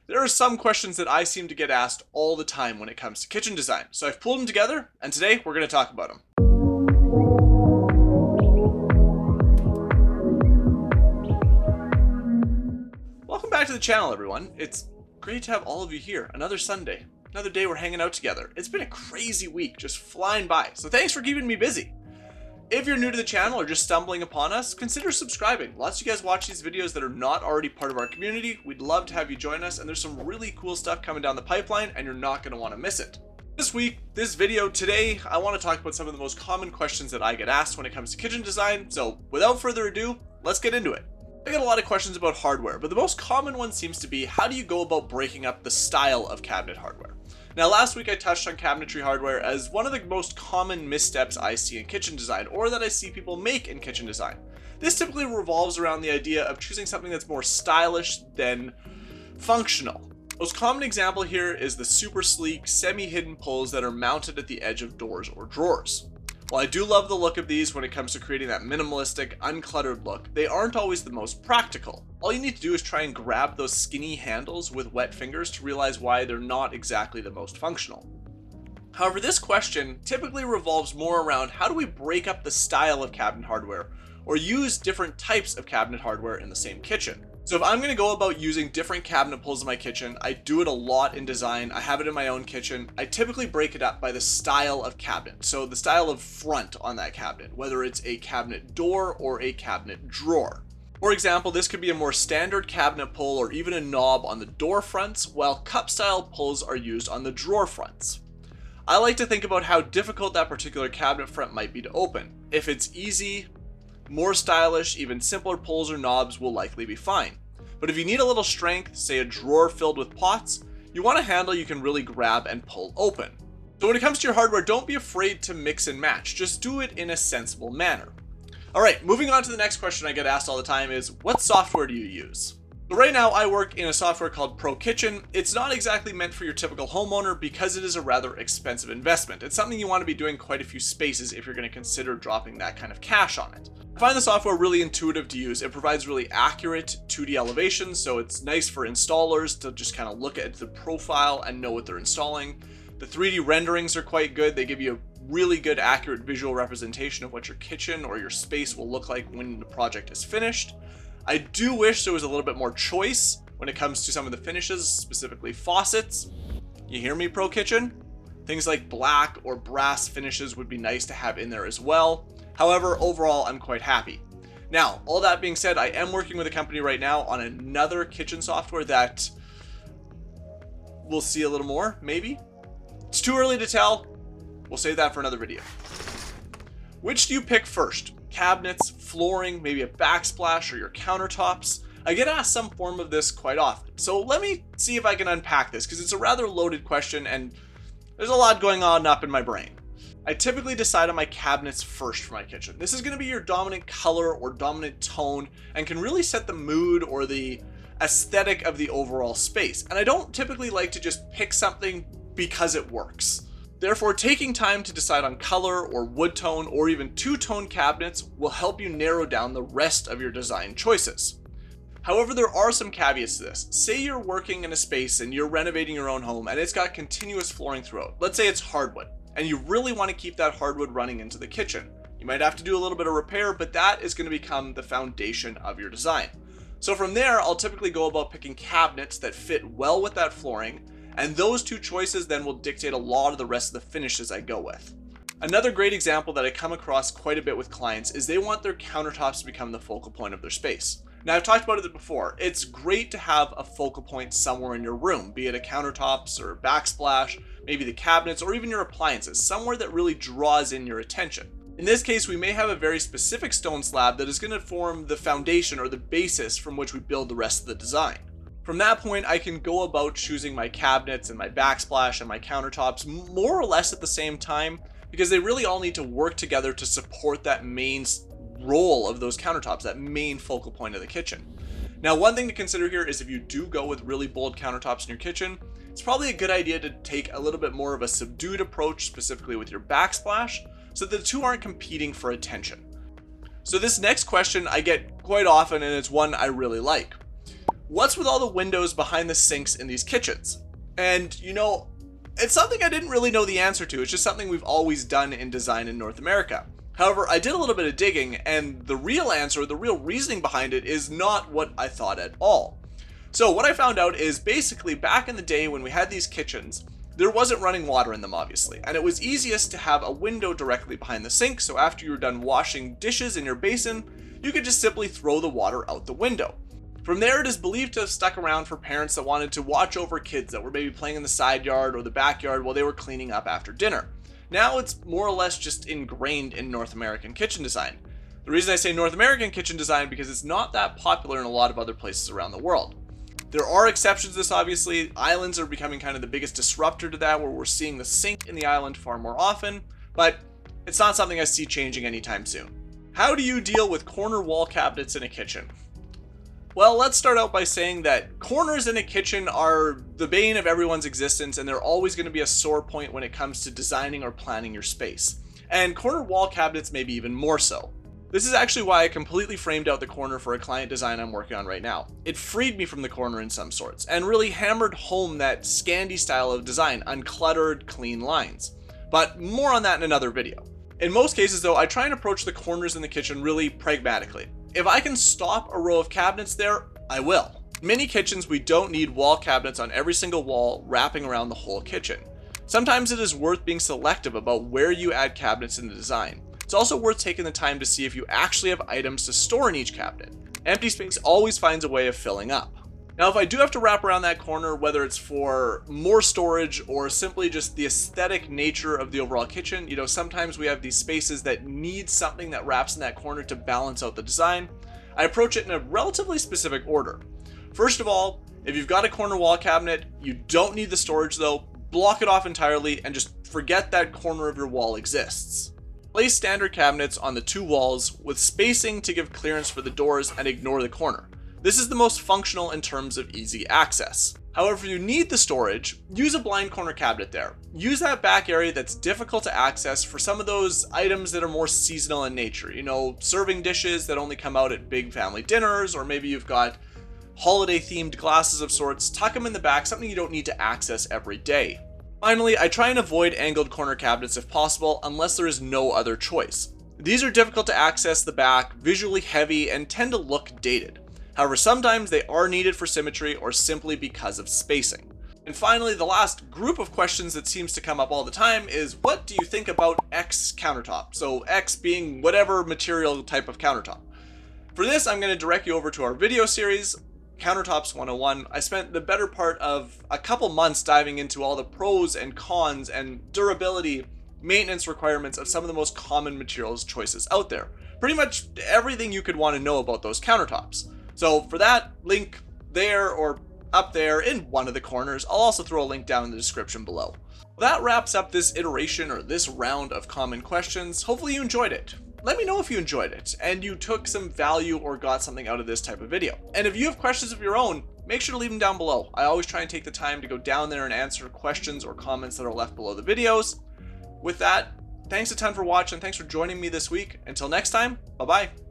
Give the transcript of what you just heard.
There are some questions that I seem to get asked all the time when it comes to kitchen design, so I've pulled them together, and today we're going to talk about them. Welcome back to the channel, everyone. It's great to have all of you here. Another Sunday, another day we're hanging out together. It's been a crazy week, just flying by, so thanks for keeping me busy. If you're new to the channel or just stumbling upon us, consider subscribing. Lots of you guys watch these videos that are not already part of our community. We'd love to have you join us, and there's some really cool stuff coming down the pipeline, and you're not going to want to miss it. This video today, I want to talk about some of the most common questions that I get asked when it comes to kitchen design. So without further ado, let's get into it. I get a lot of questions about hardware, but the most common one seems to be, how do you go about breaking up the style of cabinet hardware? Now, last week I touched on cabinetry hardware as one of the most common missteps I see in kitchen design, or that I see people make in kitchen design. This typically revolves around the idea of choosing something that's more stylish than functional. Most common example here is the super sleek, semi-hidden pulls that are mounted at the edge of doors or drawers. While I do love the look of these when it comes to creating that minimalistic, uncluttered look, they aren't always the most practical. All you need to do is try and grab those skinny handles with wet fingers to realize why they're not exactly the most functional. However, this question typically revolves more around how do we break up the style of cabinet hardware or use different types of cabinet hardware in the same kitchen. So if I'm going to go about using different cabinet pulls in my kitchen, I do it a lot in design. I have it in my own kitchen. I typically break it up by the style of cabinet. So the style of front on that cabinet, whether it's a cabinet door or a cabinet drawer. For example, this could be a more standard cabinet pull or even a knob on the door fronts, while cup style pulls are used on the drawer fronts. I like to think about how difficult that particular cabinet front might be to open. If it's easy, more stylish, even simpler pulls or knobs will likely be fine. But if you need a little strength, say a drawer filled with pots, you want a handle you can really grab and pull open. So when it comes to your hardware, don't be afraid to mix and match, just do it in a sensible manner. Alright, moving on to the next question I get asked all the time is, what software do you use? So right now I work in a software called Pro Kitchen. It's not exactly meant for your typical homeowner because it is a rather expensive investment. It's something you want to be doing quite a few spaces if you're going to consider dropping that kind of cash on it. I find the software really intuitive to use. It provides really accurate 2D elevations, so it's nice for installers to just kind of look at the profile and know what they're installing. The 3D renderings are quite good. They give you a really good accurate visual representation of what your kitchen or your space will look like when the project is finished. I do wish there was a little bit more choice when it comes to some of the finishes, specifically faucets. You hear me, Pro Kitchen? Things like black or brass finishes would be nice to have in there as well. However, overall, I'm quite happy. Now, all that being said, I am working with a company right now on another kitchen software that we'll see a little more, maybe. It's too early to tell. We'll save that for another video. Which do you pick first? Cabinets, flooring, maybe a backsplash, or your countertops? I get asked some form of this quite often. So let me see if I can unpack this, because it's a rather loaded question and there's a lot going on up in my brain. I typically decide on my cabinets first for my kitchen. This is going to be your dominant color or dominant tone and can really set the mood or the aesthetic of the overall space. And I don't typically like to just pick something because it works. Therefore, taking time to decide on color or wood tone or even two-tone cabinets will help you narrow down the rest of your design choices. However, there are some caveats to this. Say you're working in a space and you're renovating your own home and it's got continuous flooring throughout. Let's say it's hardwood and you really want to keep that hardwood running into the kitchen. You might have to do a little bit of repair, but that is going to become the foundation of your design. So from there, I'll typically go about picking cabinets that fit well with that flooring, and those two choices then will dictate a lot of the rest of the finishes I go with. Another great example that I come across quite a bit with clients is they want their countertops to become the focal point of their space. Now, I've talked about it before. It's great to have a focal point somewhere in your room, be it a countertops or a backsplash, maybe the cabinets, or even your appliances, somewhere that really draws in your attention. In this case, we may have a very specific stone slab that is going to form the foundation or the basis from which we build the rest of the design. From that point, I can go about choosing my cabinets and my backsplash and my countertops more or less at the same time, because they really all need to work together to support that main role of those countertops, that main focal point of the kitchen. Now, one thing to consider here is if you do go with really bold countertops in your kitchen, it's probably a good idea to take a little bit more of a subdued approach, specifically with your backsplash, so that the two aren't competing for attention. So this next question I get quite often, and it's one I really like. What's with all the windows behind the sinks in these kitchens? And it's something I didn't really know the answer to. It's just something we've always done in design in North America. However, I did a little bit of digging, and the real answer, the real reasoning behind it is not what I thought at all. So what I found out is basically back in the day when we had these kitchens, there wasn't running water in them, obviously, and it was easiest to have a window directly behind the sink, so after you were done washing dishes in your basin, you could just simply throw the water out the window. From there, it is believed to have stuck around for parents that wanted to watch over kids that were maybe playing in the side yard or the backyard while they were cleaning up after dinner. Now it's more or less just ingrained in North American kitchen design. The reason I say North American kitchen design because it's not that popular in a lot of other places around the world. There are exceptions to this, obviously. Islands are becoming kind of the biggest disruptor to that, where we're seeing the sink in the island far more often, but it's not something I see changing anytime soon. How do you deal with corner wall cabinets in a kitchen? Well, let's start out by saying that corners in a kitchen are the bane of everyone's existence, and they're always going to be a sore point when it comes to designing or planning your space. And corner wall cabinets maybe even more so. This is actually why I completely framed out the corner for a client design I'm working on right now. It freed me from the corner in some sorts, and really hammered home that Scandi style of design, uncluttered, clean lines. But more on that in another video. In most cases though, I try and approach the corners in the kitchen really pragmatically. If I can stop a row of cabinets there, I will. In many kitchens, we don't need wall cabinets on every single wall wrapping around the whole kitchen. Sometimes it is worth being selective about where you add cabinets in the design. It's also worth taking the time to see if you actually have items to store in each cabinet. Empty space always finds a way of filling up. Now, if I do have to wrap around that corner, whether it's for more storage or simply just the aesthetic nature of the overall kitchen, sometimes we have these spaces that need something that wraps in that corner to balance out the design. I approach it in a relatively specific order. First of all, if you've got a corner wall cabinet, you don't need the storage though, block it off entirely and just forget that corner of your wall exists. Place standard cabinets on the two walls with spacing to give clearance for the doors and ignore the corner. This is the most functional in terms of easy access. However, if you need the storage, use a blind corner cabinet there. Use that back area that's difficult to access for some of those items that are more seasonal in nature. Serving dishes that only come out at big family dinners, or maybe you've got holiday themed glasses of sorts. Tuck them in the back, something you don't need to access every day. Finally, I try and avoid angled corner cabinets if possible, unless there is no other choice. These are difficult to access the back, visually heavy, and tend to look dated. However, sometimes they are needed for symmetry or simply because of spacing. And finally, the last group of questions that seems to come up all the time is, what do you think about X countertop? So X being whatever material type of countertop. For this, I'm going to direct you over to our video series, Countertops 101. I spent the better part of a couple months diving into all the pros and cons and durability, maintenance requirements of some of the most common materials choices out there. Pretty much everything you could want to know about those countertops. So for that, link there or up there in one of the corners. I'll also throw a link down in the description below. That wraps up this iteration or this round of common questions. Hopefully you enjoyed it. Let me know if you enjoyed it and you took some value or got something out of this type of video. And if you have questions of your own, make sure to leave them down below. I always try and take the time to go down there and answer questions or comments that are left below the videos. With that, thanks a ton for watching. Thanks for joining me this week. Until next time, bye-bye.